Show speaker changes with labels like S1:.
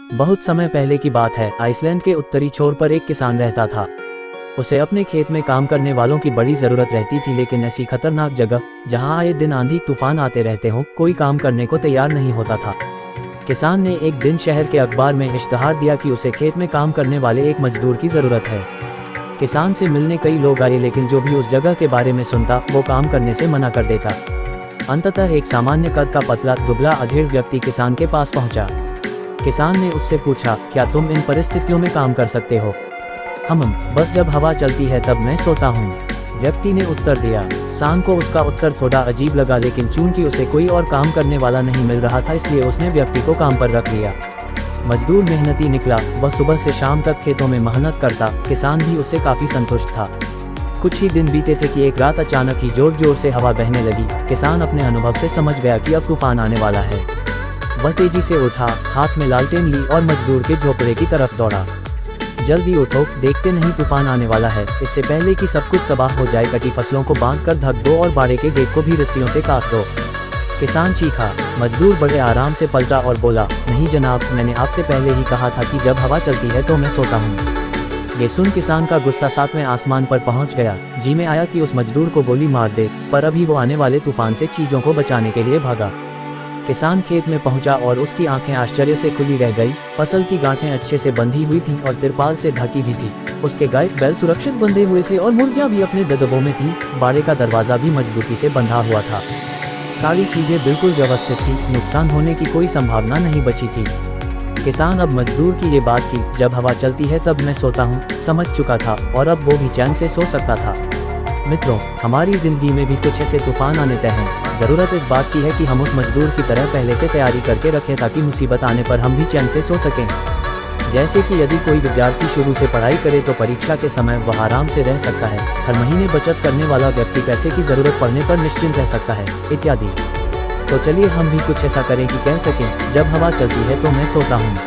S1: बहुत समय पहले की बात है। आइसलैंड के उत्तरी छोर पर एक किसान रहता था। उसे अपने खेत में काम करने वालों की बड़ी ज़रूरत रहती थी, लेकिन ऐसी खतरनाक जगह जहां आए दिन आंधी तूफान आते रहते हों, कोई काम करने को तैयार नहीं होता था। किसान ने एक दिन शहर के अखबार में इश्तहार दिया कि उसे खेत में काम करने वाले एक मजदूर की ज़रूरत है। किसान से मिलने कई लोग आए, लेकिन जो भी उस जगह के बारे में सुनता वो काम करने से मना कर देता। अंततः एक सामान्य कद का पतला दुबला अधेड़ व्यक्ति किसान के पास पहुंचा। किसान ने उससे पूछा, क्या तुम इन परिस्थितियों में काम कर सकते हो? हम बस जब हवा चलती है तब मैं सोता हूँ, व्यक्ति ने उत्तर दिया। किसान को उसका उत्तर थोड़ा अजीब लगा, लेकिन चूंकि उसे कोई और काम करने वाला नहीं मिल रहा था, इसलिए उसने व्यक्ति को काम पर रख लिया। मजदूर मेहनती निकला, वह सुबह से शाम तक खेतों में मेहनत करता। किसान भी उससे काफ़ी संतुष्ट था। कुछ ही दिन बीते थे कि एक रात अचानक ही जोर जोर से हवा बहने लगी। किसान अपने अनुभव से समझ गया कि अब तूफान आने वाला है। वह तेजी से उठा, हाथ में लालटेन ली और मजदूर के झोपड़े की तरफ दौड़ा। जल्दी उठो, देखते नहीं तूफान आने वाला है। इससे पहले कि सब कुछ तबाह हो जाए, कटी फसलों को बांधकर ढक दो और बाड़े के गेट को भी रस्सियों से कास दो। किसान चीखा। मजदूर बड़े आराम से पलटा और बोला, नहीं जनाब, मैंने आपसे पहले ही कहा था कि जब हवा चलती है तो मैं सोता हूँ। ये सुन किसान का गुस्सा सातवें आसमान पर पहुंच गया। जी में आया कि उस मजदूर को गोली मार दे, पर अभी वो आने वाले तूफान से चीजों को बचाने के लिए भागा। किसान खेत में पहुंचा और उसकी आंखें आश्चर्य से खुली रह गई। फसल की गांठें अच्छे से बंधी हुई थीं और तिरपाल से ढकी भी थी। उसके गाय बैल सुरक्षित बंधे हुए थे और मुर्गियां भी अपने ददबों में थीं। बाड़े का दरवाजा भी मजबूती से बंधा हुआ था। सारी चीजें बिल्कुल व्यवस्थित थी, नुकसान होने की कोई संभावना नहीं बची थी। किसान अब मजदूर की ये बात की, जब हवा चलती है तब मैं सोता हूँ, समझ चुका था और अब वो भी चैन से सो सकता था। मित्रों, हमारी जिंदगी में भी कुछ ऐसे तूफान आने तय हैं। ज़रूरत इस बात की है कि हम उस मजदूर की तरह पहले से तैयारी करके रखें, ताकि मुसीबत आने पर हम भी चैन से सो सकें। जैसे कि यदि कोई विद्यार्थी शुरू से पढ़ाई करे तो परीक्षा के समय वह आराम से रह सकता है। हर महीने बचत करने वाला व्यक्ति पैसे की ज़रूरत पड़ने पर निश्चिंत रह सकता है, इत्यादि। तो चलिए हम भी कुछ ऐसा करें कि कह सकें, जब हवा चलती है तो मैं सोता हूँ।